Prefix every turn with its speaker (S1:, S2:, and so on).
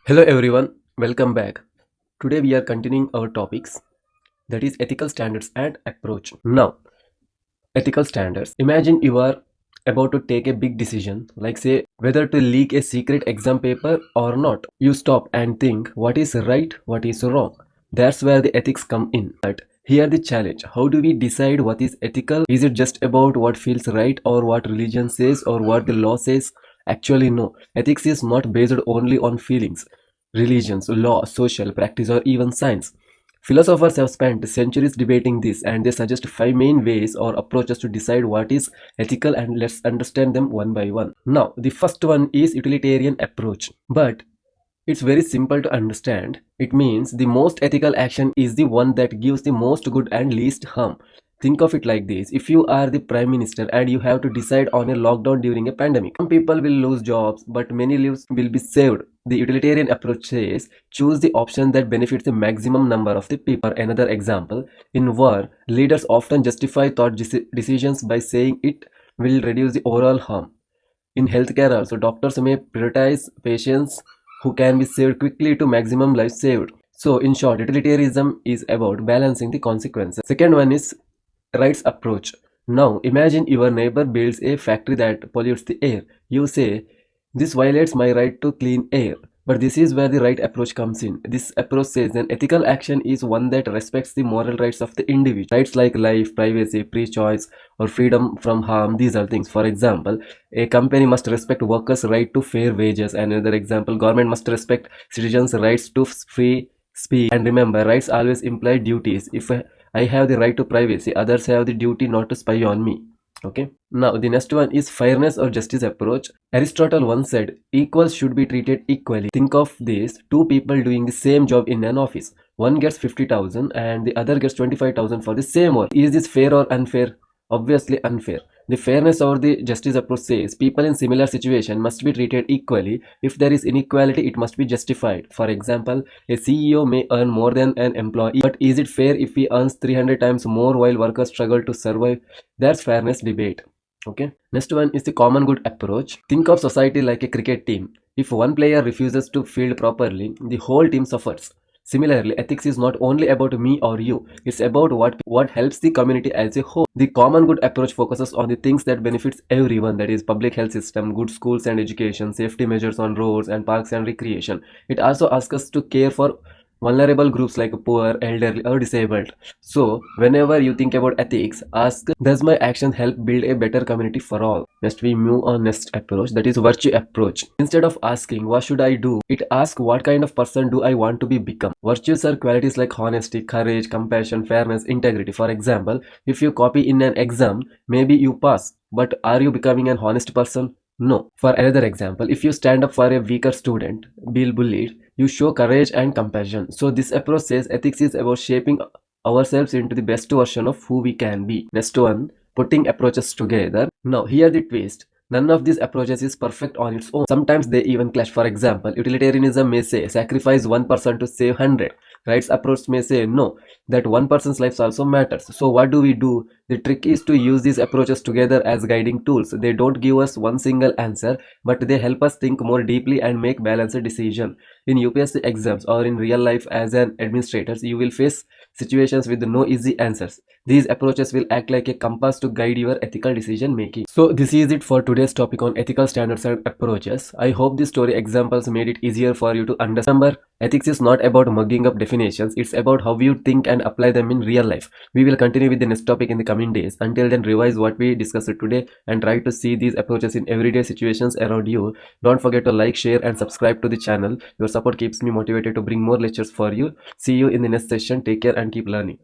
S1: Hello everyone, welcome back. Today we are continuing our topics, that is ethical standards and approach. Now, ethical standards. Imagine you are about to take a big decision, like say whether to leak a secret exam paper or not. You stop and think what is right, what is wrong. That's where the ethics come in. But here the challenge. How do we decide what is ethical? Is it just about what feels right or what religion says or what the law says? Actually no. Ethics is not based only on feelings, religions, law, social practice or even science. Philosophers have spent centuries debating this, and they suggest five main ways or approaches to decide what is ethical, and let's understand them one by one. Now, the first one is utilitarian approach. But it's very simple to understand. It means the most ethical action is the one that gives the most good and least harm. Think of it like this. If you are the prime minister and you have to decide on a lockdown during a pandemic, some people will lose jobs, but many lives will be saved. The utilitarian approach says choose the option that benefits the maximum number of the people. Another example, in war, leaders often justify thought decisions by saying it will reduce the overall harm. In healthcare also, doctors may prioritize patients who can be saved quickly to maximum lives saved. So in short, utilitarianism is about balancing the consequences. Second one is rights approach. Now imagine your neighbor builds a factory that pollutes the air. You say, this violates my right to clean air. But this is where the right approach comes in. This approach says an ethical action is one that respects the moral rights of the individual. Rights like life, privacy, free choice, or freedom from harm, these are things. For example, a company must respect workers' right to fair wages. Another example, government must respect citizens' rights to free speech. And remember, rights always imply duties. If I have the right to privacy, others have the duty not to spy on me. Okay. Now the next one is fairness or justice approach. Aristotle once said equals should be treated equally. Think of this, two people doing the same job in an office. One gets 50,000 and the other gets 25,000 for the same work. Is this fair or unfair? Obviously unfair. The fairness or the justice approach says people in similar situation must be treated equally. If there is inequality, it must be justified. For example, a CEO may earn more than an employee, but is it fair if he earns 300 times more while workers struggle to survive? That's fairness debate. Okay. Next one is the common good approach. Think of society like a cricket team. If one player refuses to field properly, the whole team suffers. Similarly, ethics is not only about me or you, it's about what helps the community as a whole. The common good approach focuses on the things that benefits everyone, that is public health system, good schools and education, safety measures on roads and parks and recreation. It also asks us to care for vulnerable groups like poor, elderly or disabled. So whenever you think about ethics, ask, does my action help build a better community for all? Next we move on next approach, that is virtue approach. Instead of asking what should I do, it asks what kind of person do I want to be become. Virtues are qualities like honesty, courage, compassion, fairness, integrity. For example, if you copy in an exam, maybe you pass, but are you becoming an honest person? No. For another example, if you stand up for a weaker student, be bullied, you show courage and compassion. So this approach says ethics is about shaping ourselves into the best version of who we can be. Next one, putting approaches together. Now here the twist. None of these approaches is perfect on its own. Sometimes they even clash. For example, utilitarianism may say sacrifice one person to save 100. Rights approach may say no, that one person's life also matters. So what do we do? The trick is to use these approaches together as guiding tools. They don't give us one single answer, but they help us think more deeply and make balanced decisions. In UPSC exams or in real life as an administrator, you will face situations with no easy answers. These approaches will act like a compass to guide your ethical decision making. So this is it for today's topic on ethical standards and approaches. I hope these story examples made it easier for you to understand. Remember, ethics is not about mugging up definitions, it's about how you think and apply them in real life. We will continue with the next topic in the coming days. Until then, revise what we discussed today and try to see these approaches in everyday situations around you. Don't forget to like, share and subscribe to the channel. Your support keeps me motivated to bring more lectures for you. See you in the next session. Take care and keep learning.